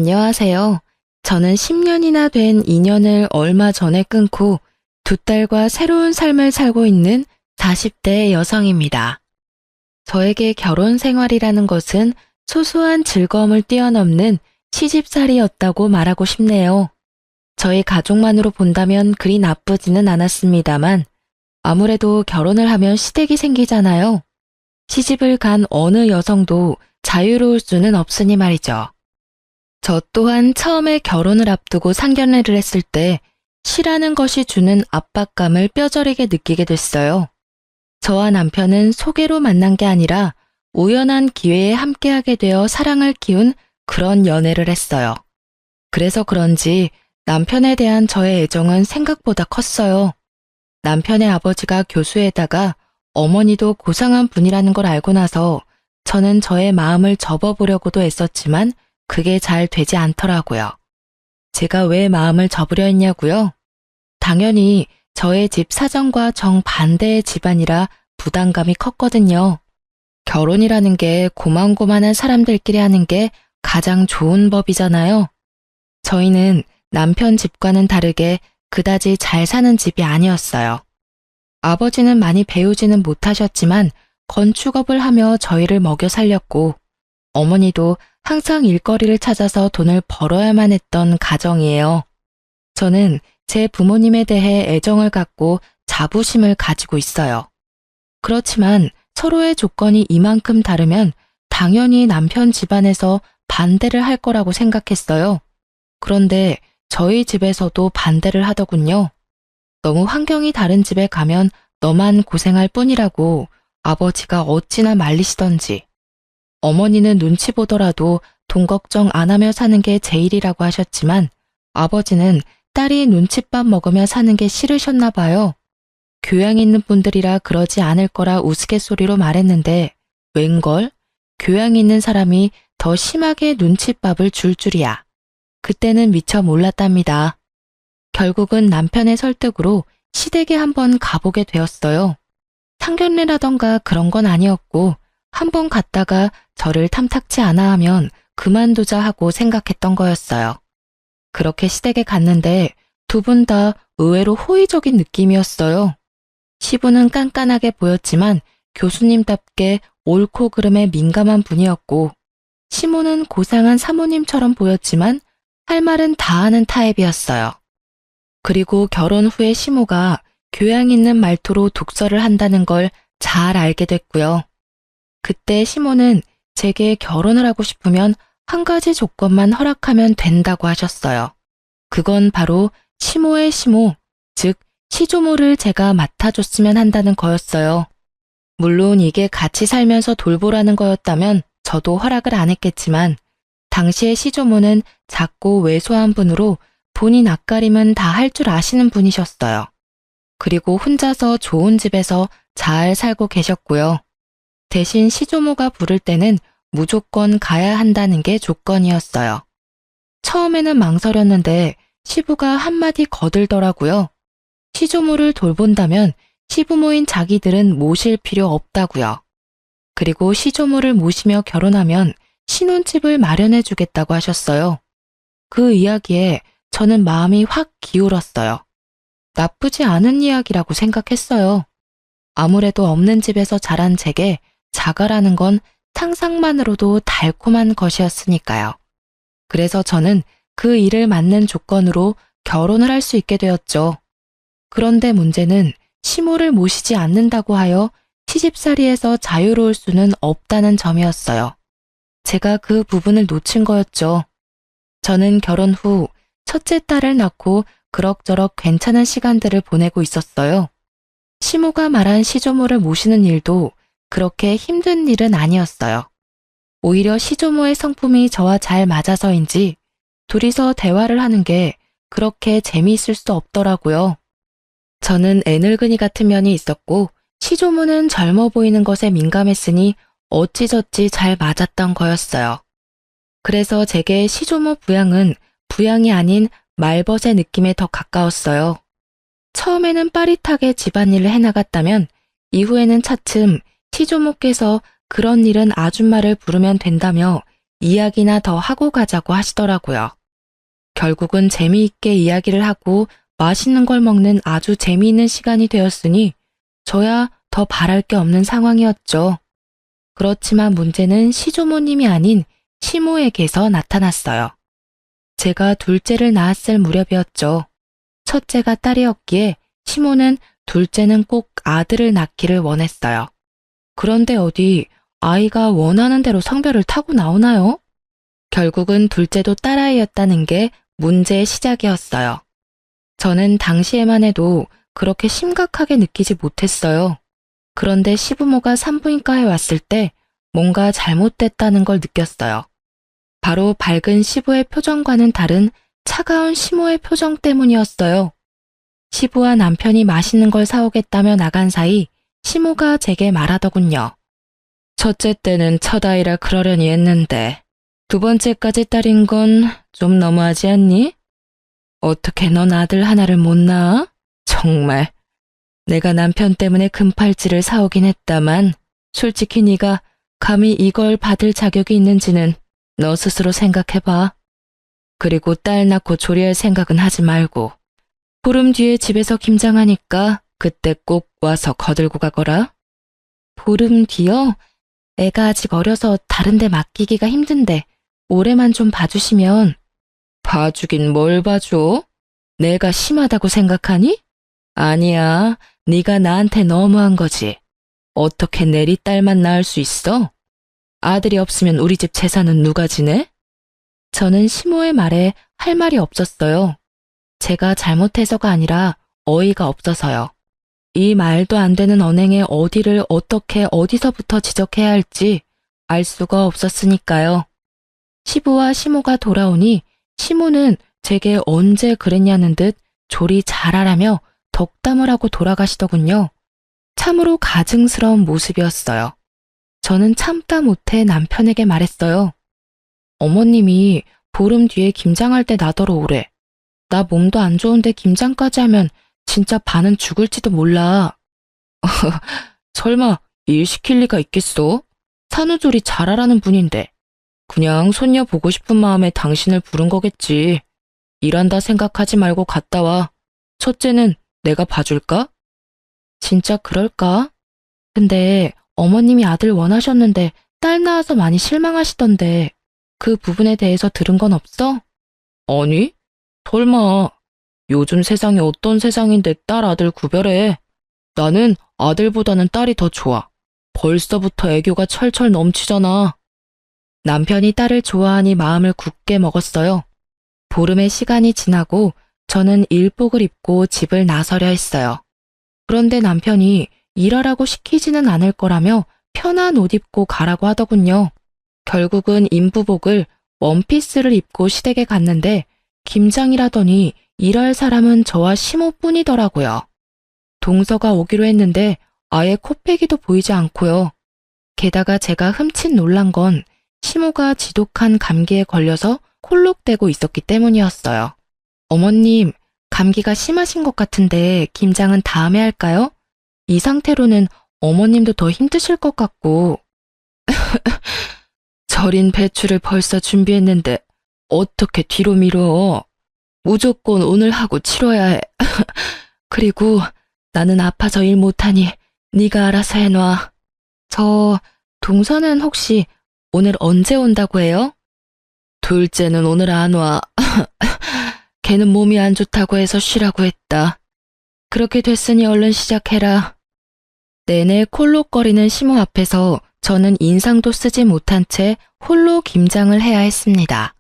안녕하세요. 저는 10년이나 된 인연을 얼마 전에 끊고 두 딸과 새로운 삶을 살고 있는 40대 여성입니다. 저에게 결혼 생활이라는 것은 소소한 즐거움을 뛰어넘는 시집살이였다고 말하고 싶네요. 저희 가족만으로 본다면 그리 나쁘지는 않았습니다만 아무래도 결혼을 하면 시댁이 생기잖아요. 시집을 간 어느 여성도 자유로울 수는 없으니 말이죠. 저 또한 처음에 결혼을 앞두고 상견례를 했을 때 시라는 것이 주는 압박감을 뼈저리게 느끼게 됐어요. 저와 남편은 소개로 만난 게 아니라 우연한 기회에 함께하게 되어 사랑을 키운 그런 연애를 했어요. 그래서 그런지 남편에 대한 저의 애정은 생각보다 컸어요. 남편의 아버지가 교수에다가 어머니도 고상한 분이라는 걸 알고 나서 저는 저의 마음을 접어보려고도 애썼지만 그게 잘 되지 않더라고요. 제가 왜 마음을 접으려 했냐고요? 당연히 저의 집 사정과 정반대의 집안이라 부담감이 컸거든요. 결혼이라는 게 고만고만한 사람들끼리 하는 게 가장 좋은 법이잖아요. 저희는 남편 집과는 다르게 그다지 잘 사는 집이 아니었어요. 아버지는 많이 배우지는 못하셨지만 건축업을 하며 저희를 먹여 살렸고 어머니도 항상 일거리를 찾아서 돈을 벌어야만 했던 가정이에요. 저는 제 부모님에 대해 애정을 갖고 자부심을 가지고 있어요. 그렇지만 서로의 조건이 이만큼 다르면 당연히 남편 집안에서 반대를 할 거라고 생각했어요. 그런데 저희 집에서도 반대를 하더군요. 너무 환경이 다른 집에 가면 너만 고생할 뿐이라고 아버지가 어찌나 말리시던지. 어머니는 눈치 보더라도 돈 걱정 안 하며 사는 게 제일이라고 하셨지만 아버지는 딸이 눈칫밥 먹으며 사는 게 싫으셨나 봐요. 교양 있는 분들이라 그러지 않을 거라 우스갯소리로 말했는데 웬걸? 교양 있는 사람이 더 심하게 눈칫밥을 줄 줄이야. 그때는 미처 몰랐답니다. 결국은 남편의 설득으로 시댁에 한번 가보게 되었어요. 상견례라던가 그런 건 아니었고 한번 갔다가 저를 탐탁치 않아 하면 그만두자 하고 생각했던 거였어요. 그렇게 시댁에 갔는데 두 분 다 의외로 호의적인 느낌이었어요. 시부는 깐깐하게 보였지만 교수님답게 옳고 그름에 민감한 분이었고 시모는 고상한 사모님처럼 보였지만 할 말은 다 하는 타입이었어요. 그리고 결혼 후에 시모가 교양 있는 말투로 독서를 한다는 걸 잘 알게 됐고요. 그때 시모는 제게 결혼을 하고 싶으면 한 가지 조건만 허락하면 된다고 하셨어요. 그건 바로 시모의 시모, 즉 시조모를 제가 맡아줬으면 한다는 거였어요. 물론 이게 같이 살면서 돌보라는 거였다면 저도 허락을 안 했겠지만 당시의 시조모는 작고 왜소한 분으로 본인 앞가림은 다 할 줄 아시는 분이셨어요. 그리고 혼자서 좋은 집에서 잘 살고 계셨고요. 대신 시조모가 부를 때는 무조건 가야 한다는 게 조건이었어요. 처음에는 망설였는데 시부가 한마디 거들더라고요. 시조모를 돌본다면 시부모인 자기들은 모실 필요 없다고요. 그리고 시조모를 모시며 결혼하면 신혼집을 마련해 주겠다고 하셨어요. 그 이야기에 저는 마음이 확 기울었어요. 나쁘지 않은 이야기라고 생각했어요. 아무래도 없는 집에서 자란 제게 자가라는 건 상상만으로도 달콤한 것이었으니까요. 그래서 저는 그 일을 맞는 조건으로 결혼을 할 수 있게 되었죠. 그런데 문제는 시모를 모시지 않는다고 하여 시집살이에서 자유로울 수는 없다는 점이었어요. 제가 그 부분을 놓친 거였죠. 저는 결혼 후 첫째 딸을 낳고 그럭저럭 괜찮은 시간들을 보내고 있었어요. 시모가 말한 시조모를 모시는 일도 그렇게 힘든 일은 아니었어요. 오히려 시조모의 성품이 저와 잘 맞아서인지 둘이서 대화를 하는 게 그렇게 재미있을 수 없더라고요. 저는 애늙은이 같은 면이 있었고 시조모는 젊어 보이는 것에 민감했으니 어찌저찌 잘 맞았던 거였어요. 그래서 제게 시조모 부양은 부양이 아닌 말벗의 느낌에 더 가까웠어요. 처음에는 빠릿하게 집안일을 해나갔다면 이후에는 차츰 시조모께서 그런 일은 아줌마를 부르면 된다며 이야기나 더 하고 가자고 하시더라고요. 결국은 재미있게 이야기를 하고 맛있는 걸 먹는 아주 재미있는 시간이 되었으니 저야 더 바랄 게 없는 상황이었죠. 그렇지만 문제는 시조모님이 아닌 시모에게서 나타났어요. 제가 둘째를 낳았을 무렵이었죠. 첫째가 딸이었기에 시모는 둘째는 꼭 아들을 낳기를 원했어요. 그런데 어디 아이가 원하는 대로 성별을 타고 나오나요? 결국은 둘째도 딸아이였다는 게 문제의 시작이었어요. 저는 당시에만 해도 그렇게 심각하게 느끼지 못했어요. 그런데 시부모가 산부인과에 왔을 때 뭔가 잘못됐다는 걸 느꼈어요. 바로 밝은 시부의 표정과는 다른 차가운 시모의 표정 때문이었어요. 시부와 남편이 맛있는 걸 사오겠다며 나간 사이 시모가 제게 말하더군요. 첫째 때는 첫아이라 그러려니 했는데 두 번째까지 딸인 건 좀 너무하지 않니? 어떻게 넌 아들 하나를 못 낳아? 정말. 내가 남편 때문에 금팔찌를 사오긴 했다만 솔직히 네가 감히 이걸 받을 자격이 있는지는 너 스스로 생각해봐. 그리고 딸 낳고 조리할 생각은 하지 말고 보름 뒤에 집에서 김장하니까 그때 꼭 와서 거들고 가거라. 보름 뒤요? 애가 아직 어려서 다른 데 맡기기가 힘든데 올해만 좀 봐주시면. 봐주긴 뭘 봐줘? 내가 심하다고 생각하니? 아니야, 네가 나한테 너무한 거지. 어떻게 내리 딸만 낳을 수 있어? 아들이 없으면 우리 집 재산은 누가 지내? 저는 시모의 말에 할 말이 없었어요. 제가 잘못해서가 아니라 어이가 없어서요. 이 말도 안 되는 언행에 어디를 어떻게 어디서부터 지적해야 할지 알 수가 없었으니까요. 시부와 시모가 돌아오니 시모는 제게 언제 그랬냐는 듯 조리 잘하라며 덕담을 하고 돌아가시더군요. 참으로 가증스러운 모습이었어요. 저는 참다 못해 남편에게 말했어요. 어머님이 보름 뒤에 김장할 때 나더러 오래. 나 몸도 안 좋은데 김장까지 하면 진짜 반은 죽을지도 몰라. 설마 일 시킬 리가 있겠어? 산후조리 잘하라는 분인데. 그냥 손녀 보고 싶은 마음에 당신을 부른 거겠지. 일한다 생각하지 말고 갔다 와. 첫째는 내가 봐줄까? 진짜 그럴까? 근데 어머님이 아들 원하셨는데 딸 낳아서 많이 실망하시던데 그 부분에 대해서 들은 건 없어? 아니, 설마. 요즘 세상이 어떤 세상인데 딸 아들 구별해. 나는 아들보다는 딸이 더 좋아. 벌써부터 애교가 철철 넘치잖아. 남편이 딸을 좋아하니 마음을 굳게 먹었어요. 보름의 시간이 지나고 저는 일복을 입고 집을 나서려 했어요. 그런데 남편이 일하라고 시키지는 않을 거라며 편한 옷 입고 가라고 하더군요. 결국은 인부복을 원피스를 입고 시댁에 갔는데 김장이라더니 일할 사람은 저와 시모뿐이더라고요. 동서가 오기로 했는데 아예 코빼기도 보이지 않고요. 게다가 제가 흠칫 놀란 건 시모가 지독한 감기에 걸려서 콜록대고 있었기 때문이었어요. 어머님, 감기가 심하신 것 같은데 김장은 다음에 할까요? 이 상태로는 어머님도 더 힘드실 것 같고. 절인 배추를 벌써 준비했는데 어떻게 뒤로 미뤄? 무조건 오늘 하고 치러야 해. 그리고 나는 아파서 일 못하니 네가 알아서 해놔. 저 동서는 혹시 오늘 언제 온다고 해요? 둘째는 오늘 안 와. 걔는 몸이 안 좋다고 해서 쉬라고 했다. 그렇게 됐으니 얼른 시작해라. 내내 콜록거리는 시모 앞에서 저는 인상도 쓰지 못한 채 홀로 김장을 해야 했습니다.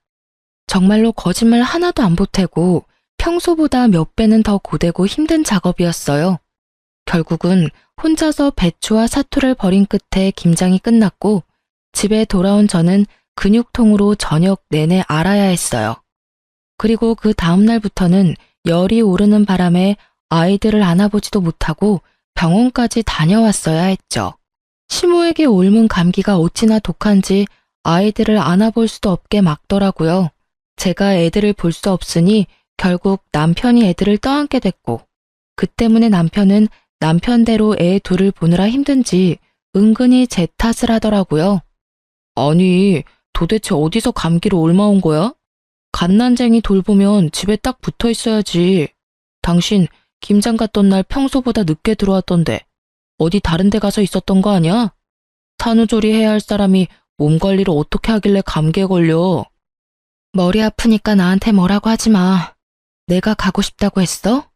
정말로 거짓말 하나도 안 보태고 평소보다 몇 배는 더 고되고 힘든 작업이었어요. 결국은 혼자서 배추와 사투를 벌인 끝에 김장이 끝났고 집에 돌아온 저는 근육통으로 저녁 내내 앓아야 했어요. 그리고 그 다음 날부터는 열이 오르는 바람에 아이들을 안아보지도 못하고 병원까지 다녀왔어야 했죠. 시모에게 옮은 감기가 어찌나 독한지 아이들을 안아볼 수도 없게 막더라고요. 제가 애들을 볼 수 없으니 결국 남편이 애들을 떠안게 됐고 그 때문에 남편은 남편대로 애 둘을 보느라 힘든지 은근히 제 탓을 하더라고요. 아니, 도대체 어디서 감기로 옮아온 거야? 갓난쟁이 돌보면 집에 딱 붙어 있어야지. 당신 김장 갔던 날 평소보다 늦게 들어왔던데 어디 다른 데 가서 있었던 거 아니야? 산후조리 해야 할 사람이 몸 관리를 어떻게 하길래 감기에 걸려? 머리 아프니까 나한테 뭐라고 하지 마. 내가 가고 싶다고 했어?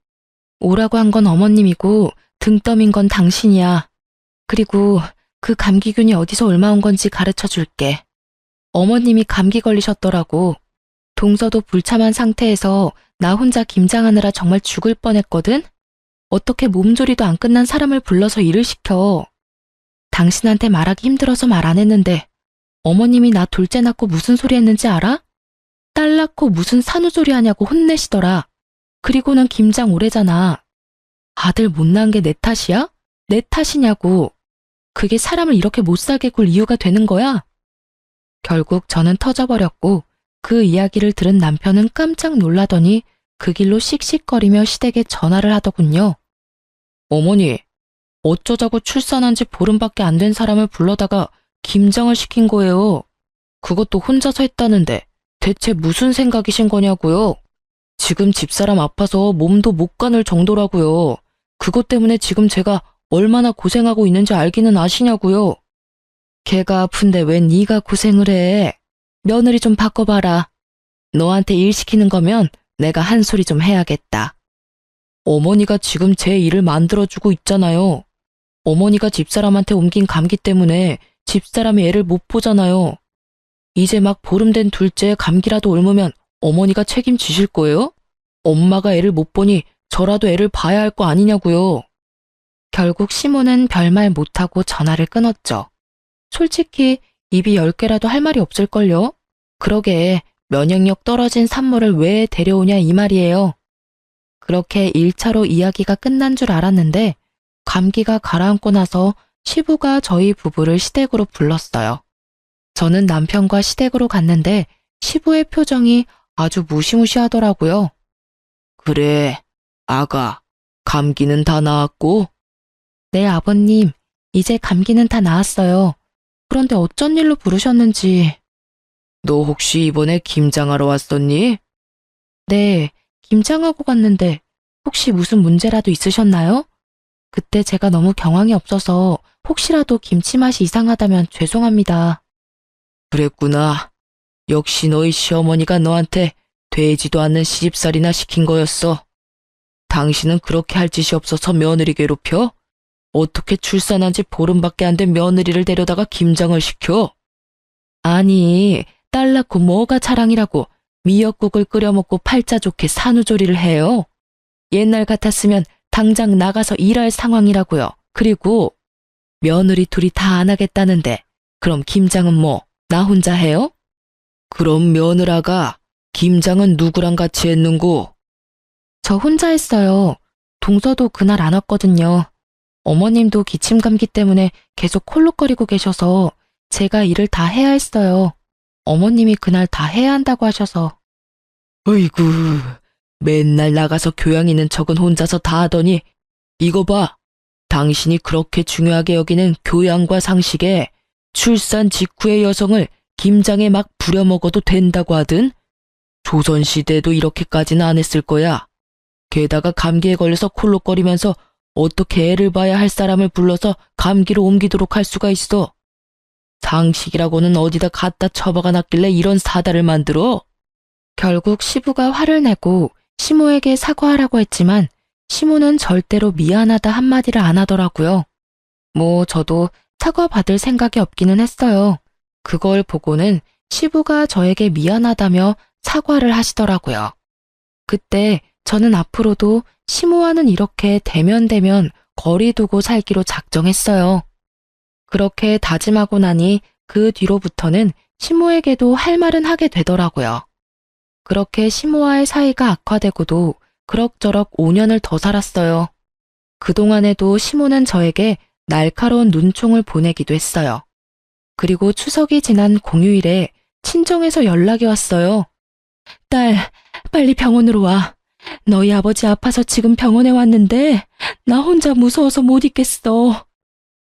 오라고 한 건 어머님이고 등 떠민 건 당신이야. 그리고 그 감기균이 어디서 옮아온 건지 가르쳐 줄게. 어머님이 감기 걸리셨더라고. 동서도 불참한 상태에서 나 혼자 김장하느라 정말 죽을 뻔했거든? 어떻게 몸조리도 안 끝난 사람을 불러서 일을 시켜. 당신한테 말하기 힘들어서 말 안 했는데 어머님이 나 둘째 낳고 무슨 소리 했는지 알아? 딸 낳고 무슨 산후조리 하냐고 혼내시더라. 그리고는 김장 오래잖아. 아들 못 낳은 게 내 탓이야? 내 탓이냐고. 그게 사람을 이렇게 못 살게 굴 이유가 되는 거야? 결국 저는 터져버렸고 그 이야기를 들은 남편은 깜짝 놀라더니 그 길로 씩씩거리며 시댁에 전화를 하더군요. 어머니, 어쩌자고 출산한 지 보름밖에 안 된 사람을 불러다가 김장을 시킨 거예요. 그것도 혼자서 했다는데 대체 무슨 생각이신 거냐고요? 지금 집사람 아파서 몸도 못 가눌 정도라고요. 그것 때문에 지금 제가 얼마나 고생하고 있는지 알기는 아시냐고요. 걔가 아픈데 웬 네가 고생을 해. 며느리 좀 바꿔봐라. 너한테 일 시키는 거면 내가 한 소리 좀 해야겠다. 어머니가 지금 제 일을 만들어주고 있잖아요. 어머니가 집사람한테 옮긴 감기 때문에 집사람이 애를 못 보잖아요. 이제 막 보름 된 둘째 감기라도 옮으면 어머니가 책임지실 거예요? 엄마가 애를 못 보니 저라도 애를 봐야 할 거 아니냐고요. 결국 시모는 별말 못하고 전화를 끊었죠. 솔직히 입이 10개라도 할 말이 없을걸요? 그러게 면역력 떨어진 산모를 왜 데려오냐 이 말이에요. 그렇게 1차로 이야기가 끝난 줄 알았는데 감기가 가라앉고 나서 시부가 저희 부부를 시댁으로 불렀어요. 저는 남편과 시댁으로 갔는데 시부의 표정이 아주 무시무시하더라고요. 그래, 아가, 감기는 다 나았고? 네, 아버님, 이제 감기는 다 나았어요. 그런데 어쩐 일로 부르셨는지. 너 혹시 이번에 김장하러 왔었니? 네, 김장하고 갔는데 혹시 무슨 문제라도 있으셨나요? 그때 제가 너무 경황이 없어서 혹시라도 김치 맛이 이상하다면 죄송합니다. 그랬구나. 역시 너희 시어머니가 너한테 되지도 않는 시집살이나 시킨 거였어. 당신은 그렇게 할 짓이 없어서 며느리 괴롭혀? 어떻게 출산한 지 보름밖에 안 된 며느리를 데려다가 김장을 시켜? 아니, 딸 낳고 뭐가 자랑이라고 미역국을 끓여 먹고 팔자 좋게 산후조리를 해요. 옛날 같았으면 당장 나가서 일할 상황이라고요. 그리고 며느리 둘이 다 안 하겠다는데 그럼 김장은 뭐 나 혼자 해요? 그럼 며느라가 김장은 누구랑 같이 했는고? 저 혼자 했어요. 동서도 그날 안 왔거든요. 어머님도 기침 감기 때문에 계속 콜록거리고 계셔서 제가 일을 다 해야 했어요. 어머님이 그날 다 해야 한다고 하셔서. 어이구, 맨날 나가서 교양 있는 척은 혼자서 다 하더니 이거 봐. 당신이 그렇게 중요하게 여기는 교양과 상식에 출산 직후의 여성을 김장에 막 부려먹어도 된다고 하든 조선시대에도 이렇게까지는 안 했을 거야. 게다가 감기에 걸려서 콜록거리면서 어떻게 애를 봐야 할 사람을 불러서 감기로 옮기도록 할 수가 있어. 상식이라고는 어디다 갖다 처박아 놨길래 이런 사달을 만들어? 결국 시부가 화를 내고 시모에게 사과하라고 했지만 시모는 절대로 미안하다 한마디를 안 하더라고요. 뭐 저도 사과받을 생각이 없기는 했어요. 그걸 보고는 시부가 저에게 미안하다며 사과를 하시더라고요. 그때 저는 앞으로도 시모와는 이렇게 대면대면 거리 두고 살기로 작정했어요. 그렇게 다짐하고 나니 그 뒤로부터는 시모에게도 할 말은 하게 되더라고요. 그렇게 시모와의 사이가 악화되고도 그럭저럭 5년을 더 살았어요. 그동안에도 시모는 저에게 날카로운 눈총을 보내기도 했어요. 그리고 추석이 지난 공휴일에 친정에서 연락이 왔어요. 딸, 빨리 병원으로 와. 너희 아버지 아파서 지금 병원에 왔는데 나 혼자 무서워서 못 있겠어.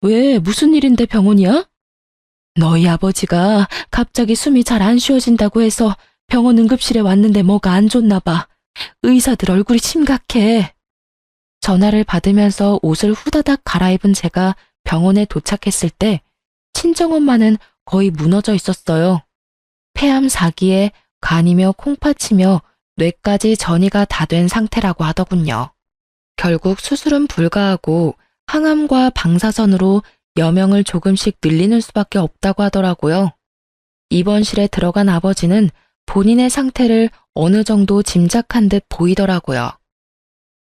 왜, 무슨 일인데 병원이야? 너희 아버지가 갑자기 숨이 잘 안 쉬어진다고 해서 병원 응급실에 왔는데 뭐가 안 좋나 봐. 의사들 얼굴이 심각해. 전화를 받으면서 옷을 후다닥 갈아입은 제가 병원에 도착했을 때 친정엄마는 거의 무너져 있었어요. 폐암 4기에 간이며 콩팥이며 뇌까지 전이가 다 된 상태라고 하더군요. 결국 수술은 불가하고 항암과 방사선으로 여명을 조금씩 늘리는 수밖에 없다고 하더라고요. 입원실에 들어간 아버지는 본인의 상태를 어느 정도 짐작한 듯 보이더라고요.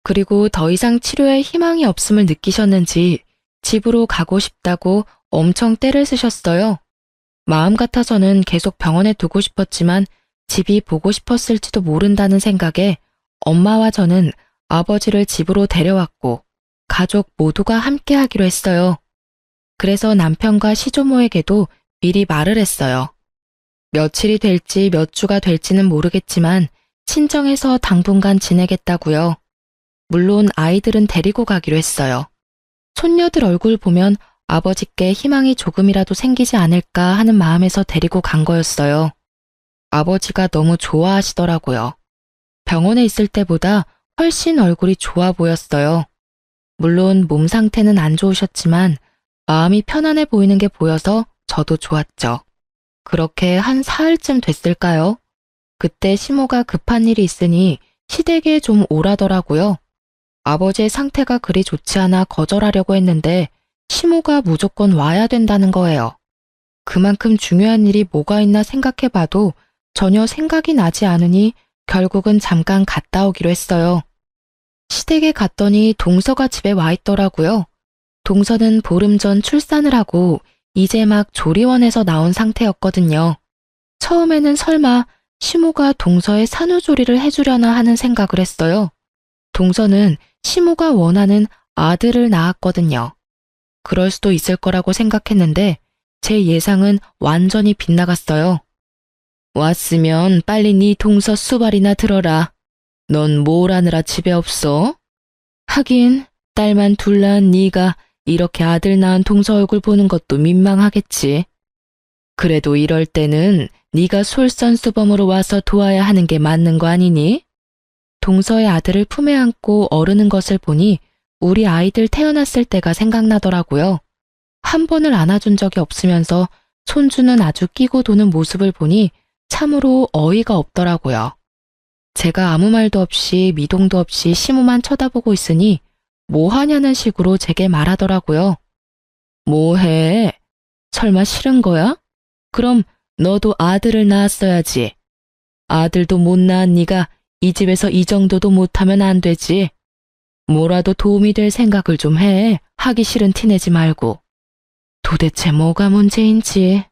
그리고 더 이상 치료에 희망이 없음을 느끼셨는지 집으로 가고 싶다고 엄청 떼를 쓰셨어요. 마음 같아서는 계속 병원에 두고 싶었지만 집이 보고 싶었을지도 모른다는 생각에 엄마와 저는 아버지를 집으로 데려왔고 가족 모두가 함께 하기로 했어요. 그래서 남편과 시조모에게도 미리 말을 했어요. 며칠이 될지 몇 주가 될지는 모르겠지만 친정에서 당분간 지내겠다고요. 물론 아이들은 데리고 가기로 했어요. 손녀들 얼굴 보면 아버지께 희망이 조금이라도 생기지 않을까 하는 마음에서 데리고 간 거였어요. 아버지가 너무 좋아하시더라고요. 병원에 있을 때보다 훨씬 얼굴이 좋아 보였어요. 물론 몸 상태는 안 좋으셨지만 마음이 편안해 보이는 게 보여서 저도 좋았죠. 그렇게 한 사흘쯤 됐을까요? 그때 시모가 급한 일이 있으니 시댁에 좀 오라더라고요. 아버지의 상태가 그리 좋지 않아 거절하려고 했는데 시모가 무조건 와야 된다는 거예요. 그만큼 중요한 일이 뭐가 있나 생각해봐도 전혀 생각이 나지 않으니 결국은 잠깐 갔다 오기로 했어요. 시댁에 갔더니 동서가 집에 와 있더라고요. 동서는 보름 전 출산을 하고 이제 막 조리원에서 나온 상태였거든요. 처음에는 설마 시모가 동서의 산후조리를 해주려나 하는 생각을 했어요. 동서는 시모가 원하는 아들을 낳았거든요. 그럴 수도 있을 거라고 생각했는데 제 예상은 완전히 빗나갔어요. 왔으면 빨리 네 동서 수발이나 들어라. 넌 뭘 하느라 집에 없어? 하긴 딸만 둘 낳은 네가 이렇게 아들 낳은 동서 얼굴 보는 것도 민망하겠지. 그래도 이럴 때는 네가 솔선수범으로 와서 도와야 하는 게 맞는 거 아니니? 동서의 아들을 품에 안고 어르는 것을 보니 우리 아이들 태어났을 때가 생각나더라고요. 한 번을 안아준 적이 없으면서 손주는 아주 끼고 도는 모습을 보니 참으로 어이가 없더라고요. 제가 아무 말도 없이 미동도 없이 시모만 쳐다보고 있으니 뭐 하냐는 식으로 제게 말하더라고요. 뭐해? 설마 싫은 거야? 그럼 너도 아들을 낳았어야지. 아들도 못 낳은 네가 이 집에서 이 정도도 못하면 안 되지. 뭐라도 도움이 될 생각을 좀 해. 하기 싫은 티 내지 말고. 도대체 뭐가 문제인지.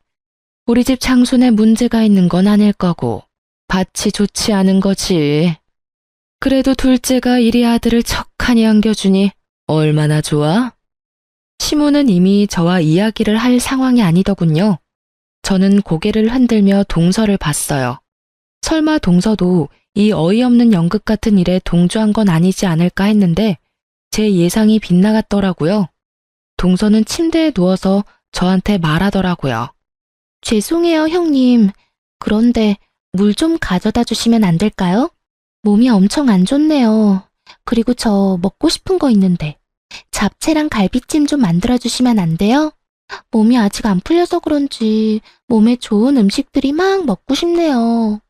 우리 집 장손에 문제가 있는 건 아닐 거고 밭이 좋지 않은 거지. 그래도 둘째가 이리 아들을 척하니 안겨주니 얼마나 좋아? 시모는 이미 저와 이야기를 할 상황이 아니더군요. 저는 고개를 흔들며 동서를 봤어요. 설마 동서도 이 어이없는 연극 같은 일에 동조한 건 아니지 않을까 했는데 제 예상이 빗나갔더라고요. 동서는 침대에 누워서 저한테 말하더라고요. 죄송해요, 형님. 그런데 물 좀 가져다 주시면 안 될까요? 몸이 엄청 안 좋네요. 그리고 저 먹고 싶은 거 있는데 잡채랑 갈비찜 좀 만들어 주시면 안 돼요? 몸이 아직 안 풀려서 그런지 몸에 좋은 음식들이 막 먹고 싶네요.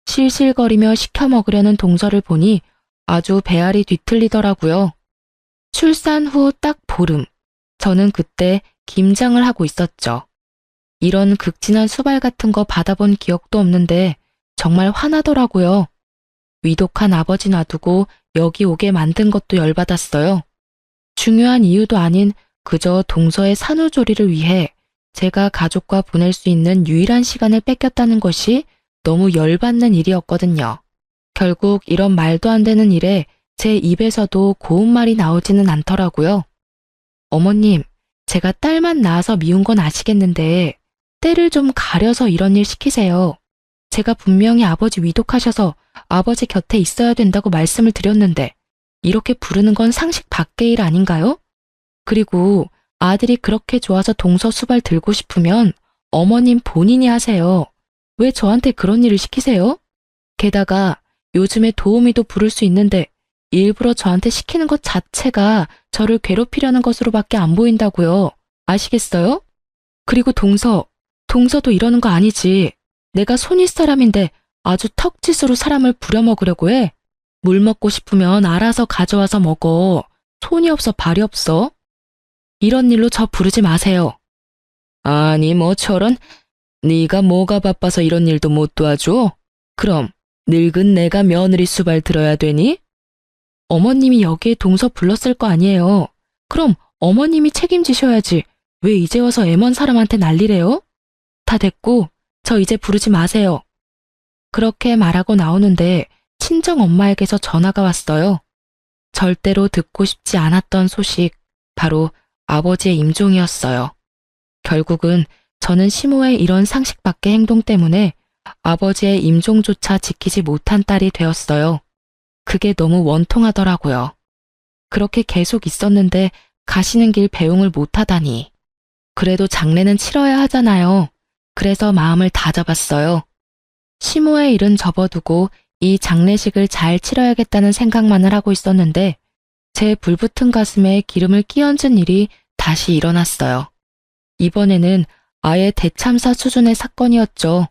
실실거리며 시켜 먹으려는 동서를 보니 아주 배알이 뒤틀리더라고요. 출산 후 딱 보름, 저는 그때 김장을 하고 있었죠. 이런 극진한 수발 같은 거 받아본 기억도 없는데 정말 화나더라고요. 위독한 아버지 놔두고 여기 오게 만든 것도 열받았어요. 중요한 이유도 아닌 그저 동서의 산후조리를 위해 제가 가족과 보낼 수 있는 유일한 시간을 뺏겼다는 것이 너무 열받는 일이었거든요. 결국 이런 말도 안 되는 일에 제 입에서도 고운 말이 나오지는 않더라고요. 어머님, 제가 딸만 낳아서 미운 건 아시겠는데 때를 좀 가려서 이런 일 시키세요. 제가 분명히 아버지 위독하셔서 아버지 곁에 있어야 된다고 말씀을 드렸는데 이렇게 부르는 건 상식 밖의 일 아닌가요? 그리고 아들이 그렇게 좋아서 동서 수발 들고 싶으면 어머님 본인이 하세요. 왜 저한테 그런 일을 시키세요? 게다가 요즘에 도우미도 부를 수 있는데 일부러 저한테 시키는 것 자체가 저를 괴롭히려는 것으로밖에 안 보인다고요. 아시겠어요? 그리고 동서도 이러는 거 아니지. 내가 손윗 사람인데 아주 턱짓으로 사람을 부려먹으려고 해. 물 먹고 싶으면 알아서 가져와서 먹어. 손이 없어 발이 없어. 이런 일로 저 부르지 마세요. 아니 뭐 저런, 네가 뭐가 바빠서 이런 일도 못 도와줘? 그럼 늙은 내가 며느리 수발 들어야 되니? 어머님이 여기에 동서 불렀을 거 아니에요. 그럼 어머님이 책임지셔야지. 왜 이제 와서 애먼 사람한테 난리래요? 다 됐고 저 이제 부르지 마세요. 그렇게 말하고 나오는데 친정 엄마에게서 전화가 왔어요. 절대로 듣고 싶지 않았던 소식, 바로 아버지의 임종이었어요. 결국은 저는 시모의 이런 상식 밖의 행동 때문에 아버지의 임종조차 지키지 못한 딸이 되었어요. 그게 너무 원통하더라고요. 그렇게 계속 있었는데 가시는 길 배웅을 못하다니. 그래도 장례는 치러야 하잖아요. 그래서 마음을 다잡았어요. 시모의 일은 접어두고 이 장례식을 잘 치러야겠다는 생각만을 하고 있었는데 제 불붙은 가슴에 기름을 끼얹은 일이 다시 일어났어요. 이번에는 아예 대참사 수준의 사건이었죠.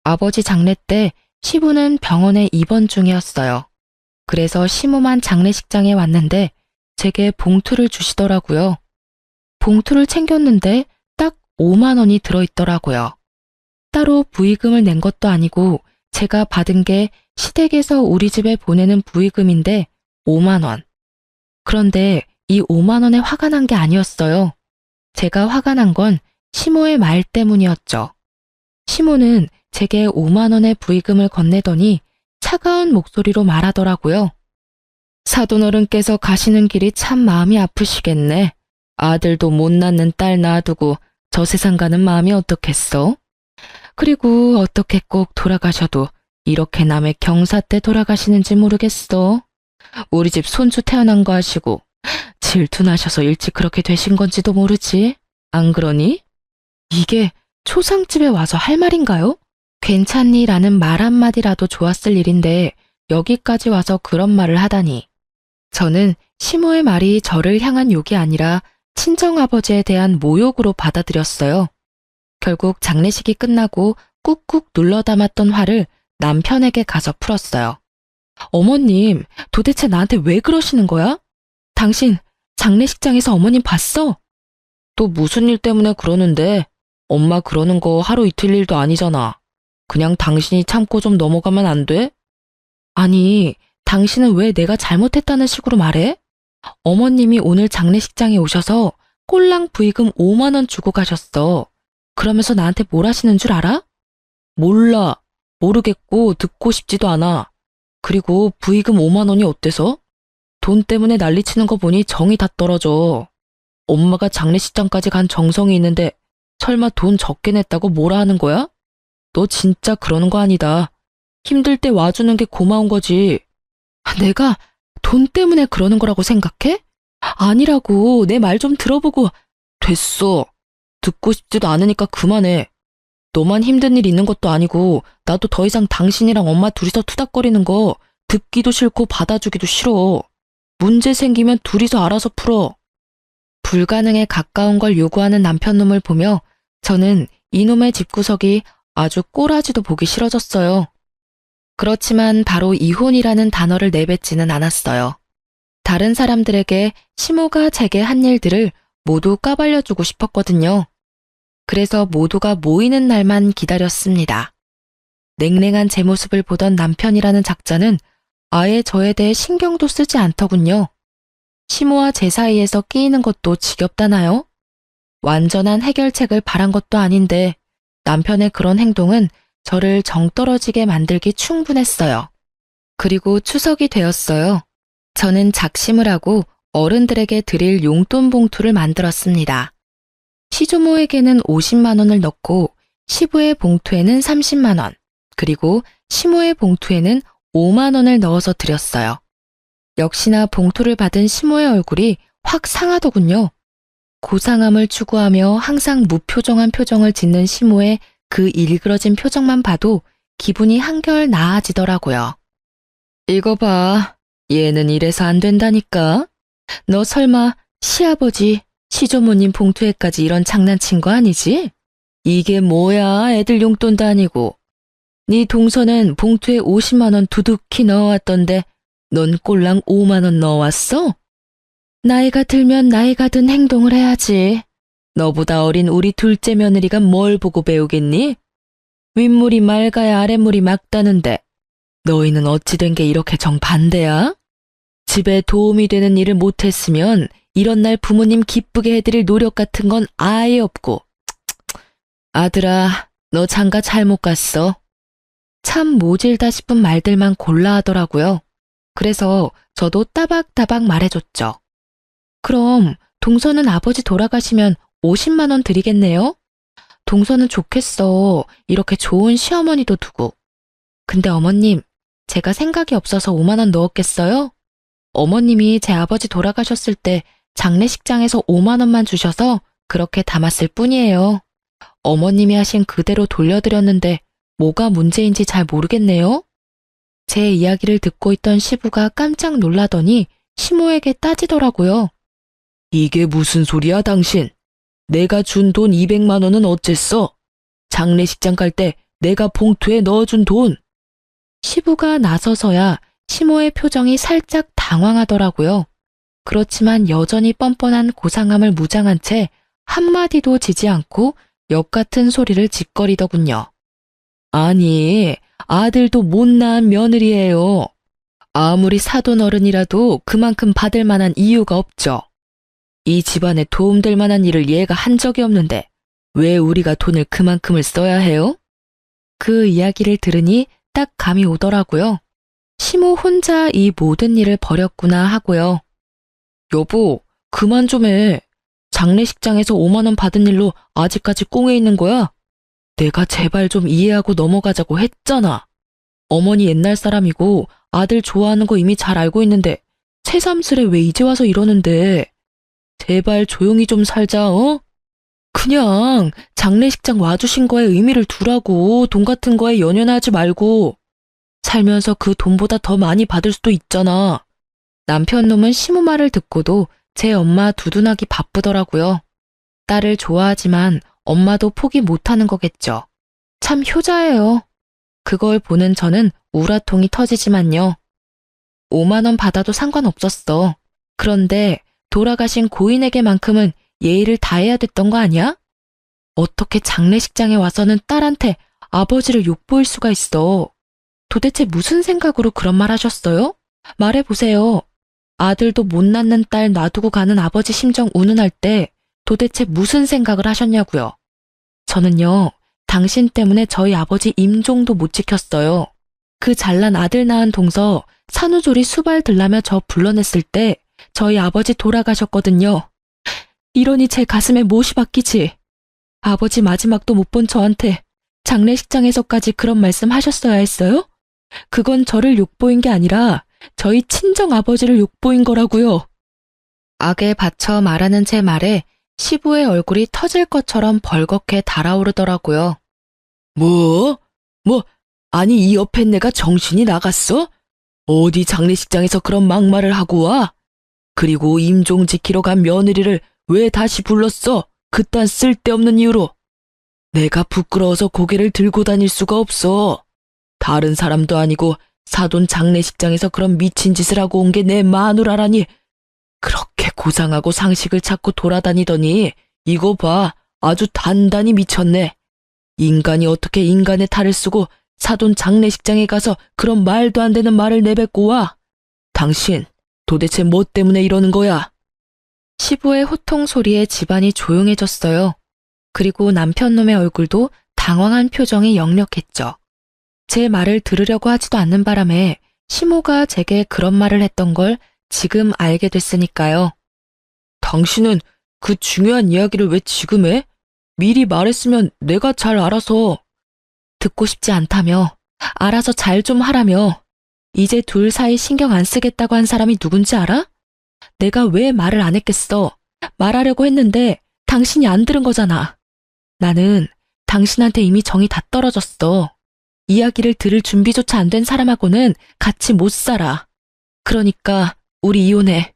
아버지 장례 때 시부는 병원에 입원 중이었어요. 그래서 시모만 장례식장에 왔는데 제게 봉투를 주시더라고요. 봉투를 챙겼는데 딱 5만 원이 들어있더라고요. 따로 부의금을 낸 것도 아니고 제가 받은 게 시댁에서 우리 집에 보내는 부의금인데 5만 원. 그런데 이 5만 원에 화가 난 게 아니었어요. 제가 화가 난 건 시모의 말 때문이었죠. 시모는 제게 5만 원의 부의금을 건네더니 차가운 목소리로 말하더라고요. 사돈어른께서 가시는 길이 참 마음이 아프시겠네. 아들도 못 낳는 딸 낳아두고 저 세상 가는 마음이 어떻겠어? 그리고 어떻게 꼭 돌아가셔도 이렇게 남의 경사 때 돌아가시는지 모르겠어. 우리 집 손주 태어난 거 아시고 질투나셔서 일찍 그렇게 되신 건지도 모르지. 안 그러니? 이게 초상집에 와서 할 말인가요? 괜찮니? 라는 말 한마디라도 좋았을 일인데 여기까지 와서 그런 말을 하다니. 저는 시모의 말이 저를 향한 욕이 아니라 친정아버지에 대한 모욕으로 받아들였어요. 결국 장례식이 끝나고 꾹꾹 눌러 담았던 화를 남편에게 가서 풀었어요. 어머님, 도대체 나한테 왜 그러시는 거야? 당신 장례식장에서 어머님 봤어? 또 무슨 일 때문에 그러는데? 엄마 그러는 거 하루 이틀 일도 아니잖아. 그냥 당신이 참고 좀 넘어가면 안 돼? 아니, 당신은 왜 내가 잘못했다는 식으로 말해? 어머님이 오늘 장례식장에 오셔서 꼴랑 부의금 5만 원 주고 가셨어. 그러면서 나한테 뭘 하시는 줄 알아? 몰라. 모르겠고 듣고 싶지도 않아. 그리고 부의금 5만 원이 어때서? 돈 때문에 난리치는 거 보니 정이 다 떨어져. 엄마가 장례식장까지 간 정성이 있는데 설마 돈 적게 냈다고 뭐라 하는 거야? 너 진짜 그러는 거 아니다. 힘들 때 와주는 게 고마운 거지. 내가 돈 때문에 그러는 거라고 생각해? 아니라고. 내 말 좀 들어보고. 됐어. 듣고 싶지도 않으니까 그만해. 너만 힘든 일 있는 것도 아니고 나도 더 이상 당신이랑 엄마 둘이서 투닥거리는 거 듣기도 싫고 받아주기도 싫어. 문제 생기면 둘이서 알아서 풀어. 불가능에 가까운 걸 요구하는 남편놈을 보며 저는 이놈의 집구석이 아주 꼬라지도 보기 싫어졌어요. 그렇지만 바로 이혼이라는 단어를 내뱉지는 않았어요. 다른 사람들에게 시모가 제게 한 일들을 모두 까발려주고 싶었거든요. 그래서 모두가 모이는 날만 기다렸습니다. 냉랭한 제 모습을 보던 남편이라는 작자는 아예 저에 대해 신경도 쓰지 않더군요. 시모와 제 사이에서 끼이는 것도 지겹다나요? 완전한 해결책을 바란 것도 아닌데 남편의 그런 행동은 저를 정떨어지게 만들기 충분했어요. 그리고 추석이 되었어요. 저는 작심을 하고 어른들에게 드릴 용돈 봉투를 만들었습니다. 시조모에게는 50만 원을 넣고 시부의 봉투에는 30만 원, 그리고 시모의 봉투에는 5만 원을 넣어서 드렸어요. 역시나 봉투를 받은 시모의 얼굴이 확 상하더군요. 고상함을 추구하며 항상 무표정한 표정을 짓는 시모의 그 일그러진 표정만 봐도 기분이 한결 나아지더라고요. 이거 봐. 얘는 이래서 안 된다니까. 너 설마 시아버지, 시조모님 봉투에까지 이런 장난친 거 아니지? 이게 뭐야, 애들 용돈도 아니고. 네 동서는 봉투에 50만 원 두둑히 넣어왔던데 넌 꼴랑 5만 원 넣어왔어? 나이가 들면 나이가 든 행동을 해야지. 너보다 어린 우리 둘째 며느리가 뭘 보고 배우겠니? 윗물이 맑아야 아랫물이 맑다는데 너희는 어찌 된 게 이렇게 정반대야? 집에 도움이 되는 일을 못했으면 이런 날 부모님 기쁘게 해드릴 노력 같은 건 아예 없고. 아들아, 너 장가 잘못 갔어. 참 모질다 싶은 말들만 골라 하더라고요. 그래서 저도 따박따박 말해줬죠. 그럼 동서는 아버지 돌아가시면 50만 원 드리겠네요? 동서는 좋겠어. 이렇게 좋은 시어머니도 두고. 근데 어머님, 제가 생각이 없어서 5만 원 넣었겠어요? 어머님이 제 아버지 돌아가셨을 때 장례식장에서 5만 원만 주셔서 그렇게 담았을 뿐이에요. 어머님이 하신 그대로 돌려드렸는데 뭐가 문제인지 잘 모르겠네요. 제 이야기를 듣고 있던 시부가 깜짝 놀라더니 시모에게 따지더라고요. 이게 무슨 소리야, 당신? 내가 준 돈 200만 원은 어쨌어? 장례식장 갈 때 내가 봉투에 넣어준 돈. 시부가 나서서야 시모의 표정이 살짝 당황하더라고요. 그렇지만 여전히 뻔뻔한 고상함을 무장한 채 한마디도 지지 않고 역 같은 소리를 짓거리더군요. 아니, 아들도 못난 며느리예요. 아무리 사돈 어른이라도 그만큼 받을 만한 이유가 없죠. 이 집안에 도움될 만한 일을 얘가 한 적이 없는데 왜 우리가 돈을 그만큼을 써야 해요? 그 이야기를 들으니 딱 감이 오더라고요. 시모 혼자 이 모든 일을 벌였구나 하고요. 여보, 그만 좀 해. 장례식장에서 5만 원 받은 일로 아직까지 꽁에 있는 거야? 내가 제발 좀 이해하고 넘어가자고 했잖아. 어머니 옛날 사람이고 아들 좋아하는 거 이미 잘 알고 있는데 새삼스레 왜 이제 와서 이러는데. 제발 조용히 좀 살자, 어? 그냥 장례식장 와주신 거에 의미를 두라고. 돈 같은 거에 연연하지 말고. 살면서 그 돈보다 더 많이 받을 수도 있잖아. 남편 놈은 시모 말을 듣고도 제 엄마 두둔하기 바쁘더라고요. 딸을 좋아하지만 엄마도 포기 못하는 거겠죠. 참 효자예요. 그걸 보는 저는 우라통이 터지지만요. 5만 원 받아도 상관없었어. 그런데 돌아가신 고인에게만큼은 예의를 다해야 됐던 거 아니야? 어떻게 장례식장에 와서는 딸한테 아버지를 욕보일 수가 있어. 도대체 무슨 생각으로 그런 말 하셨어요? 말해보세요. 아들도 못 낳는 딸 놔두고 가는 아버지 심정 운운할 때 도대체 무슨 생각을 하셨냐고요. 저는요, 당신 때문에 저희 아버지 임종도 못 지켰어요. 그 잘난 아들 낳은 동서 산후조리 수발 들라며 저 불러냈을 때 저희 아버지 돌아가셨거든요. 이러니 제 가슴에 못이 박히지. 아버지 마지막도 못 본 저한테 장례식장에서까지 그런 말씀 하셨어야 했어요? 그건 저를 욕보인 게 아니라 저희 친정 아버지를 욕보인 거라고요. 악에 받쳐 말하는 제 말에 시부의 얼굴이 터질 것처럼 벌겋게 달아오르더라고요. 뭐? 아니 이 옆에 내가 정신이 나갔어? 어디 장례식장에서 그런 막말을 하고 와? 그리고 임종 지키러 간 며느리를 왜 다시 불렀어? 그딴 쓸데없는 이유로. 내가 부끄러워서 고개를 들고 다닐 수가 없어. 다른 사람도 아니고 사돈 장례식장에서 그런 미친 짓을 하고 온 게 내 마누라라니. 그렇게 고상하고 상식을 찾고 돌아다니더니 이거 봐, 아주 단단히 미쳤네. 인간이 어떻게 인간의 탈을 쓰고 사돈 장례식장에 가서 그런 말도 안 되는 말을 내뱉고 와. 당신 도대체 뭐 때문에 이러는 거야? 시부의 호통 소리에 집안이 조용해졌어요. 그리고 남편놈의 얼굴도 당황한 표정이 역력했죠. 제 말을 들으려고 하지도 않는 바람에 시모가 제게 그런 말을 했던 걸 지금 알게 됐으니까요. 당신은 그 중요한 이야기를 왜 지금 해? 미리 말했으면 내가 잘 알아서. 듣고 싶지 않다며, 알아서 잘 좀 하라며. 이제 둘 사이 신경 안 쓰겠다고 한 사람이 누군지 알아? 내가 왜 말을 안 했겠어? 말하려고 했는데 당신이 안 들은 거잖아. 나는 당신한테 이미 정이 다 떨어졌어. 이야기를 들을 준비조차 안 된 사람하고는 같이 못 살아. 그러니까 우리 이혼해.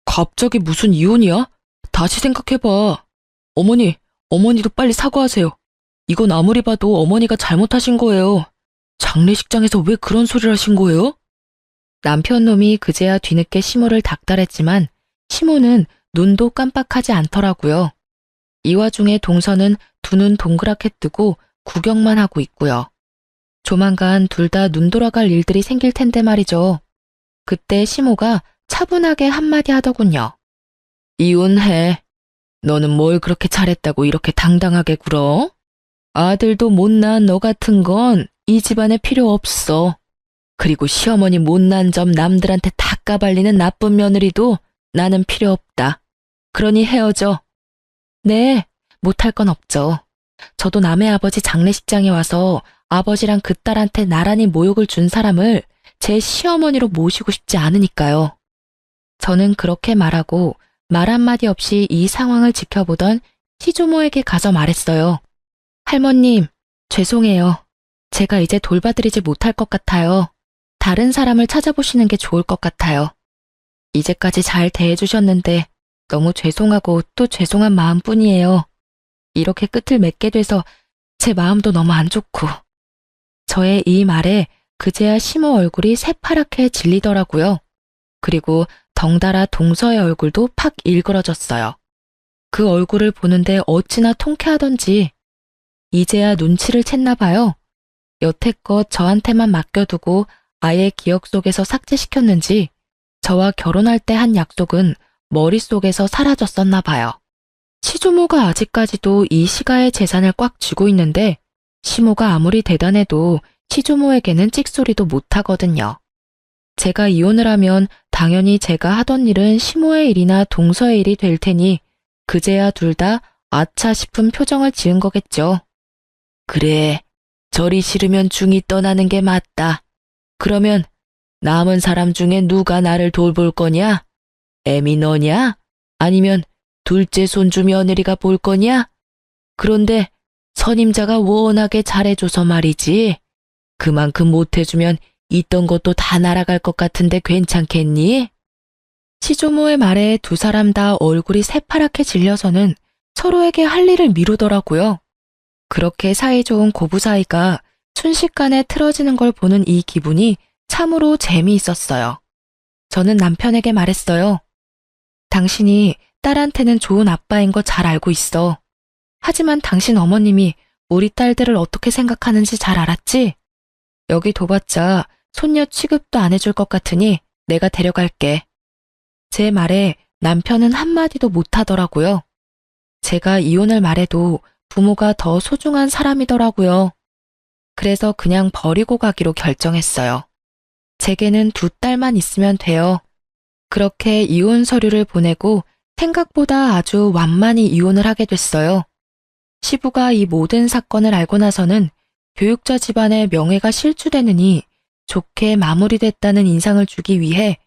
갑자기 무슨 이혼이야? 다시 생각해봐. 어머니도 빨리 사과하세요. 이건 아무리 봐도 어머니가 잘못하신 거예요. 장례식장에서 왜 그런 소리를 하신 거예요? 남편 놈이 그제야 뒤늦게 시모를 닥달했지만 시모는 눈도 깜빡하지 않더라고요. 이 와중에 동서는 두 눈 동그랗게 뜨고 구경만 하고 있고요. 조만간 둘 다 눈 돌아갈 일들이 생길 텐데 말이죠. 그때 시모가 차분하게 한마디 하더군요. 이혼해. 너는 뭘 그렇게 잘했다고 이렇게 당당하게 굴어? 아들도 못난 너 같은 건 이 집안에 필요 없어. 그리고 시어머니 못난 점 남들한테 다 까발리는 나쁜 며느리도 나는 필요 없다. 그러니 헤어져. 네, 못할 건 없죠. 저도 남의 아버지 장례식장에 와서 아버지랑 그 딸한테 나란히 모욕을 준 사람을 제 시어머니로 모시고 싶지 않으니까요. 저는 그렇게 말하고 말 한마디 없이 이 상황을 지켜보던 시조모에게 가서 말했어요. 할머님, 죄송해요. 제가 이제 돌봐드리지 못할 것 같아요. 다른 사람을 찾아보시는 게 좋을 것 같아요. 이제까지 잘 대해주셨는데 너무 죄송하고 또 죄송한 마음뿐이에요. 이렇게 끝을 맺게 돼서 제 마음도 너무 안 좋고. 저의 이 말에 그제야 시모 얼굴이 새파랗게 질리더라고요. 그리고 덩달아 동서의 얼굴도 팍 일그러졌어요. 그 얼굴을 보는데 어찌나 통쾌하던지 이제야 눈치를 챘나 봐요. 여태껏 저한테만 맡겨두고 아예 기억 속에서 삭제시켰는지 저와 결혼할 때 한 약속은 머릿속에서 사라졌었나 봐요. 시조모가 아직까지도 이 시가의 재산을 꽉 쥐고 있는데 시모가 아무리 대단해도 시조모에게는 찍소리도 못하거든요. 제가 이혼을 하면 당연히 제가 하던 일은 시모의 일이나 동서의 일이 될 테니 그제야 둘 다 아차 싶은 표정을 지은 거겠죠. 그래, 절이 싫으면 중이 떠나는 게 맞다. 그러면 남은 사람 중에 누가 나를 돌볼 거냐? 애미 너냐? 아니면 둘째 손주 며느리가 볼 거냐? 그런데 선임자가 워낙에 잘해줘서 말이지. 그만큼 못해주면 있던 것도 다 날아갈 것 같은데 괜찮겠니? 시조모의 말에 두 사람 다 얼굴이 새파랗게 질려서는 서로에게 할 일을 미루더라고요. 그렇게 사이 좋은 고부 사이가 순식간에 틀어지는 걸 보는 이 기분이 참으로 재미있었어요. 저는 남편에게 말했어요. 당신이 딸한테는 좋은 아빠인 거 잘 알고 있어. 하지만 당신 어머님이 우리 딸들을 어떻게 생각하는지 잘 알았지? 여기 둬봤자 손녀 취급도 안 해줄 것 같으니 내가 데려갈게. 제 말에 남편은 한마디도 못하더라고요. 제가 이혼을 말해도 부모가 더 소중한 사람이더라고요. 그래서 그냥 버리고 가기로 결정했어요. 제게는 두 딸만 있으면 돼요. 그렇게 이혼 서류를 보내고 생각보다 아주 완만히 이혼을 하게 됐어요. 시부가 이 모든 사건을 알고 나서는 교육자 집안의 명예가 실추되느니 좋게 마무리됐다는 인상을 주기 위해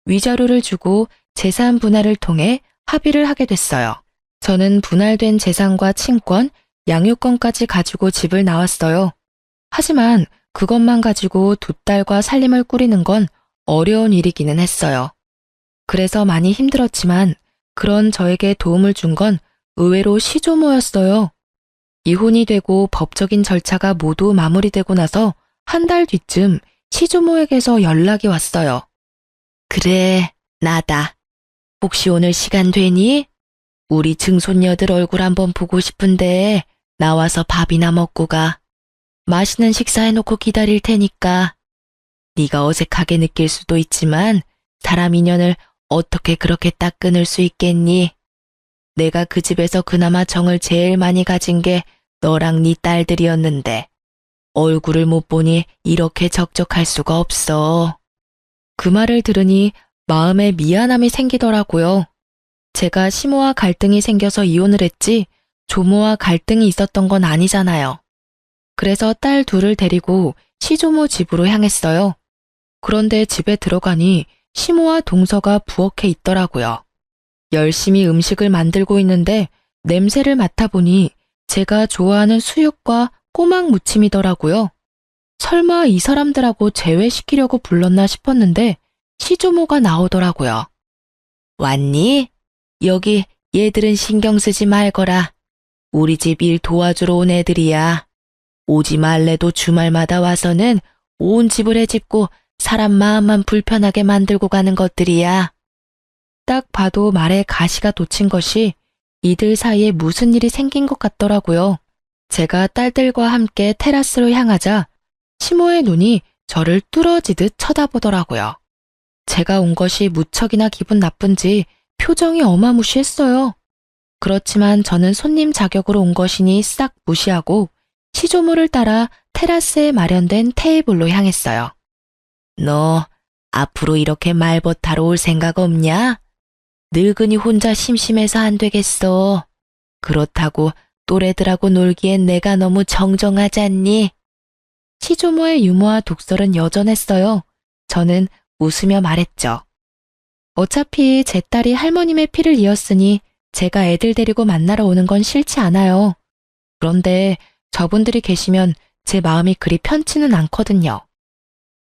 위자료를 주고 재산 분할을 통해 합의를 하게 됐어요. 저는 분할된 재산과 친권, 양육권까지 가지고 집을 나왔어요. 하지만 그것만 가지고 두 딸과 살림을 꾸리는 건 어려운 일이기는 했어요. 그래서 많이 힘들었지만 그런 저에게 도움을 준 건 의외로 시조모였어요. 이혼이 되고 법적인 절차가 모두 마무리되고 나서 한 달 뒤쯤 시조모에게서 연락이 왔어요. 그래, 나다. 혹시 오늘 시간 되니? 우리 증손녀들 얼굴 한번 보고 싶은데 나와서 밥이나 먹고 가. 맛있는 식사해놓고 기다릴 테니까. 네가 어색하게 느낄 수도 있지만 사람 인연을 어떻게 그렇게 딱 끊을 수 있겠니? 내가 그 집에서 그나마 정을 제일 많이 가진 게 너랑 네 딸들이었는데 얼굴을 못 보니 이렇게 적적할 수가 없어. 그 말을 들으니 마음에 미안함이 생기더라고요. 제가 시모와 갈등이 생겨서 이혼을 했지 조모와 갈등이 있었던 건 아니잖아요. 그래서 딸 둘을 데리고 시조모 집으로 향했어요. 그런데 집에 들어가니 시모와 동서가 부엌에 있더라고요. 열심히 음식을 만들고 있는데 냄새를 맡아보니 제가 좋아하는 수육과 꼬막 무침이더라고요. 설마 이 사람들하고 제외시키려고 불렀나 싶었는데 시조모가 나오더라고요. 왔니? 여기 얘들은 신경 쓰지 말거라. 우리 집 일 도와주러 온 애들이야. 오지 말래도 주말마다 와서는 온 집을 해집고 사람 마음만 불편하게 만들고 가는 것들이야. 딱 봐도 말에 가시가 돋친 것이 이들 사이에 무슨 일이 생긴 것 같더라고요. 제가 딸들과 함께 테라스로 향하자 시모의 눈이 저를 뚫어지듯 쳐다보더라고요. 제가 온 것이 무척이나 기분 나쁜지 표정이 어마무시했어요. 그렇지만 저는 손님 자격으로 온 것이니 싹 무시하고 시조모를 따라 테라스에 마련된 테이블로 향했어요. 너 앞으로 이렇게 말벗하러 올 생각 없냐? 늙은이 혼자 심심해서 안 되겠어. 그렇다고 또래들하고 놀기엔 내가 너무 정정하지 않니? 시조모의 유머와 독설은 여전했어요. 저는 웃으며 말했죠. 어차피 제 딸이 할머님의 피를 이었으니 제가 애들 데리고 만나러 오는 건 싫지 않아요. 그런데 저분들이 계시면 제 마음이 그리 편치는 않거든요.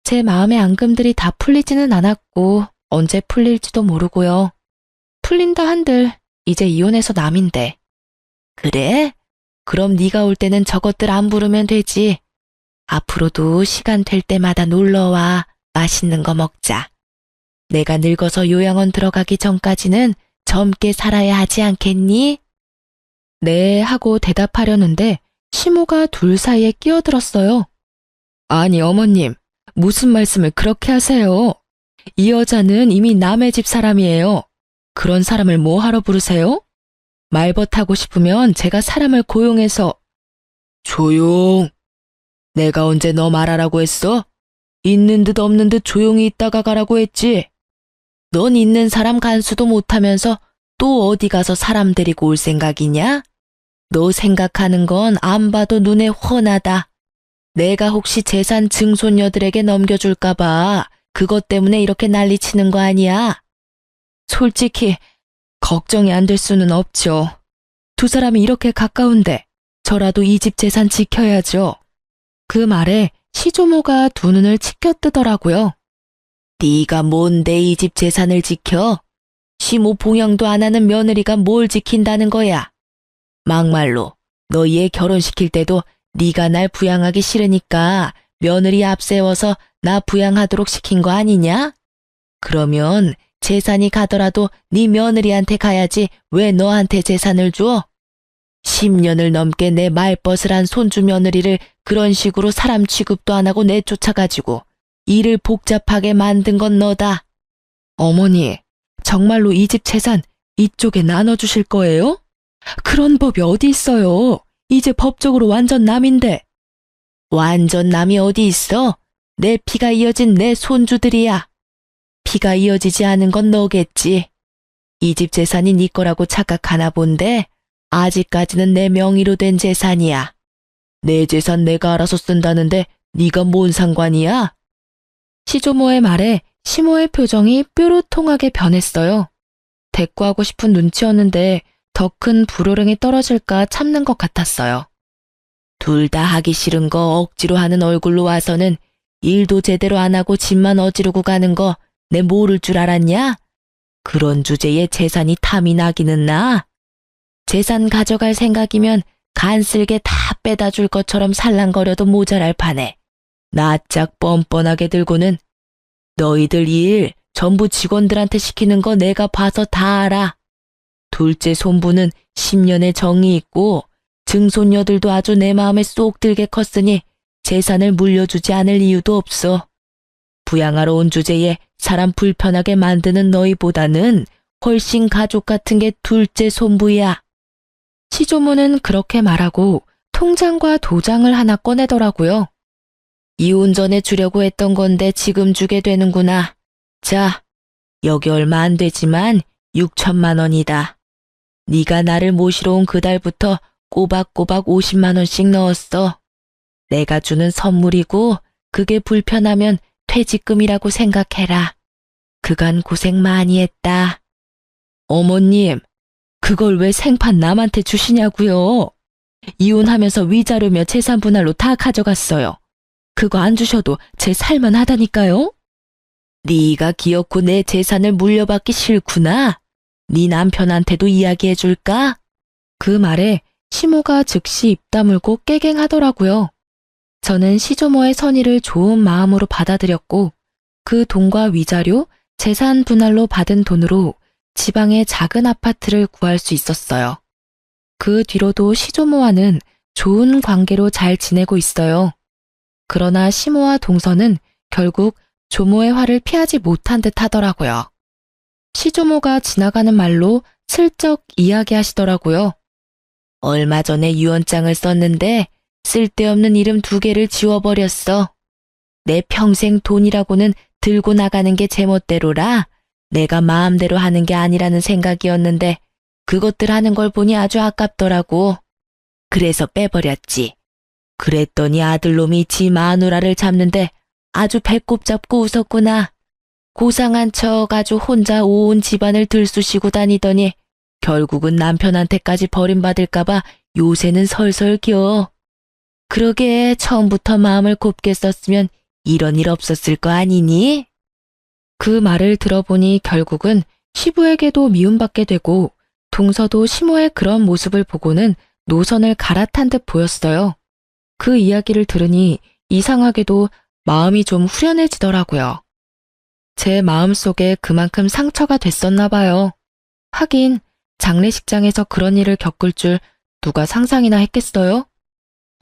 제 마음의 앙금들이 다 풀리지는 않았고 언제 풀릴지도 모르고요. 풀린다 한들 이제 이혼해서 남인데. 그래? 그럼 네가 올 때는 저것들 안 부르면 되지. 앞으로도 시간 될 때마다 놀러와. 맛있는 거 먹자. 내가 늙어서 요양원 들어가기 전까지는 젊게 살아야 하지 않겠니? 네 하고 대답하려는데 시모가 둘 사이에 끼어들었어요. 아니 어머님, 무슨 말씀을 그렇게 하세요? 이 여자는 이미 남의 집 사람이에요. 그런 사람을 뭐 하러 부르세요? 말벗하고 싶으면 제가 사람을 고용해서. 조용. 내가 언제 너 말하라고 했어? 있는 듯 없는 듯 조용히 있다가 가라고 했지. 넌 있는 사람 간수도 못하면서 또 어디 가서 사람 데리고 올 생각이냐? 너 생각하는 건 안 봐도 눈에 훤하다. 내가 혹시 재산 증손녀들에게 넘겨줄까봐 그것 때문에 이렇게 난리치는 거 아니야? 솔직히 걱정이 안 될 수는 없죠. 두 사람이 이렇게 가까운데 저라도 이 집 재산 지켜야죠. 그 말에 시조모가 두 눈을 치켜뜨더라고요. 네가 뭔데 이 집 재산을 지켜? 시모 봉양도 안 하는 며느리가 뭘 지킨다는 거야? 막말로 너 얘 결혼시킬 때도 네가 날 부양하기 싫으니까 며느리 앞세워서 나 부양하도록 시킨 거 아니냐? 그러면 재산이 가더라도 네 며느리한테 가야지 왜 너한테 재산을 줘? 10년을 넘게 내 말벗을 한 손주 며느리를 그런 식으로 사람 취급도 안 하고 내쫓아가지고 일을 복잡하게 만든 건 너다. 어머니, 정말로 이 집 재산 이쪽에 나눠주실 거예요? 그런 법이 어디 있어요? 이제 법적으로 완전 남인데. 완전 남이 어디 있어? 내 피가 이어진 내 손주들이야. 피가 이어지지 않은 건 너겠지. 이 집 재산이 네 거라고 착각하나 본데 아직까지는 내 명의로 된 재산이야. 내 재산 내가 알아서 쓴다는데 네가 뭔 상관이야? 시조모의 말에 시모의 표정이 뾰루통하게 변했어요. 대꾸하고 싶은 눈치였는데 더 큰 불호령이 떨어질까 참는 것 같았어요. 둘 다 하기 싫은 거 억지로 하는 얼굴로 와서는 일도 제대로 안 하고 집만 어지르고 가는 거 내 모를 줄 알았냐? 그런 주제에 재산이 탐이 나기는 나. 재산 가져갈 생각이면 간쓸게 다 빼다 줄 것처럼 살랑거려도 모자랄 판에 낯짝 뻔뻔하게 들고는 너희들 일 전부 직원들한테 시키는 거 내가 봐서 다 알아. 둘째 손부는 10년의 정이 있고 증손녀들도 아주 내 마음에 쏙 들게 컸으니 재산을 물려주지 않을 이유도 없어. 부양하러 온 주제에 사람 불편하게 만드는 너희보다는 훨씬 가족 같은 게 둘째 손부야. 시조모는 그렇게 말하고 통장과 도장을 하나 꺼내더라고요. 이혼 전에 주려고 했던 건데 지금 주게 되는구나. 자, 여기 얼마 안 되지만 6천만 원이다. 네가 나를 모시러 온 그달부터 꼬박꼬박 50만 원씩 넣었어. 내가 주는 선물이고 그게 불편하면 퇴직금이라고 생각해라. 그간 고생 많이 했다. 어머님, 그걸 왜 생판 남한테 주시냐고요? 이혼하면서 위자료며 재산 분할로 다 가져갔어요. 그거 안 주셔도 제 살만하다니까요? 네가 기어코 내 재산을 물려받기 싫구나. 네 남편한테도 이야기해줄까? 그 말에 시모가 즉시 입 다물고 깨갱하더라고요. 저는 시조모의 선의를 좋은 마음으로 받아들였고 그 돈과 위자료, 재산 분할로 받은 돈으로 지방의 작은 아파트를 구할 수 있었어요. 그 뒤로도 시조모와는 좋은 관계로 잘 지내고 있어요. 그러나 시모와 동서는 결국 조모의 화를 피하지 못한 듯 하더라고요. 시조모가 지나가는 말로 슬쩍 이야기하시더라고요. 얼마 전에 유언장을 썼는데 쓸데없는 이름 2개를 지워버렸어. 내 평생 돈이라고는 들고 나가는 게 제멋대로라 내가 마음대로 하는 게 아니라는 생각이었는데 그것들 하는 걸 보니 아주 아깝더라고. 그래서 빼버렸지. 그랬더니 아들놈이 지 마누라를 잡는데 아주 배꼽 잡고 웃었구나. 고상한 척 아주 혼자 온 집안을 들쑤시고 다니더니 결국은 남편한테까지 버림받을까봐 요새는 설설 겨. 그러게 처음부터 마음을 곱게 썼으면 이런 일 없었을 거 아니니? 그 말을 들어보니 결국은 시부에게도 미움받게 되고 동서도 시모의 그런 모습을 보고는 노선을 갈아탄 듯 보였어요. 그 이야기를 들으니 이상하게도 마음이 좀 후련해지더라고요. 제 마음속에 그만큼 상처가 됐었나 봐요. 하긴 장례식장에서 그런 일을 겪을 줄 누가 상상이나 했겠어요?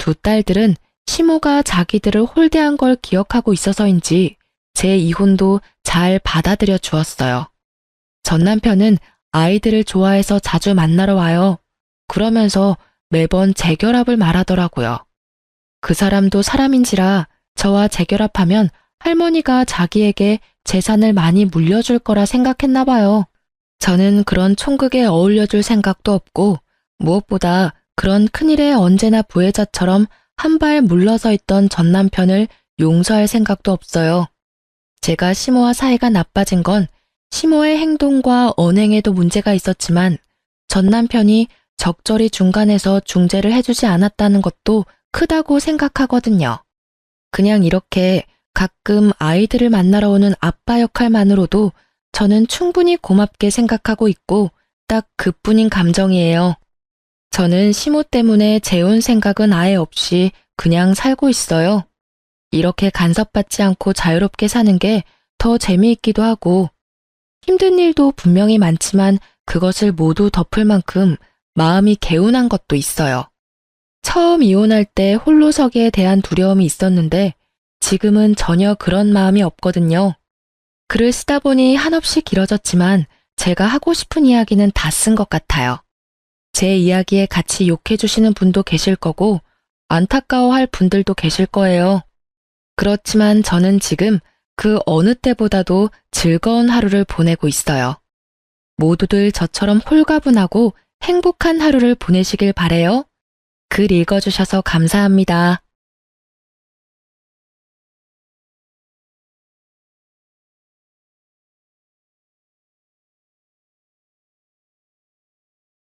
2 딸들은 시모가 자기들을 홀대한 걸 기억하고 있어서인지 제 이혼도 잘 받아들여 주었어요. 전 남편은 아이들을 좋아해서 자주 만나러 와요. 그러면서 매번 재결합을 말하더라고요. 그 사람도 사람인지라 저와 재결합하면 할머니가 자기에게 재산을 많이 물려줄 거라 생각했나 봐요. 저는 그런 총극에 어울려줄 생각도 없고 무엇보다 그런 큰일에 언제나 부혜자처럼 한 발 물러서 있던 전 남편을 용서할 생각도 없어요. 제가 시모와 사이가 나빠진 건 시모의 행동과 언행에도 문제가 있었지만 전 남편이 적절히 중간에서 중재를 해주지 않았다는 것도 크다고 생각하거든요. 그냥 이렇게 가끔 아이들을 만나러 오는 아빠 역할만으로도 저는 충분히 고맙게 생각하고 있고 딱 그뿐인 감정이에요. 저는 시모 때문에 재혼 생각은 아예 없이 그냥 살고 있어요. 이렇게 간섭받지 않고 자유롭게 사는 게 더 재미있기도 하고 힘든 일도 분명히 많지만 그것을 모두 덮을 만큼 마음이 개운한 것도 있어요. 처음 이혼할 때 홀로서기에 대한 두려움이 있었는데 지금은 전혀 그런 마음이 없거든요. 글을 쓰다 보니 한없이 길어졌지만 제가 하고 싶은 이야기는 다 쓴 것 같아요. 제 이야기에 같이 욕해주시는 분도 계실 거고 안타까워할 분들도 계실 거예요. 그렇지만 저는 지금 그 어느 때보다도 즐거운 하루를 보내고 있어요. 모두들 저처럼 홀가분하고 행복한 하루를 보내시길 바래요. 글 읽어주셔서 감사합니다.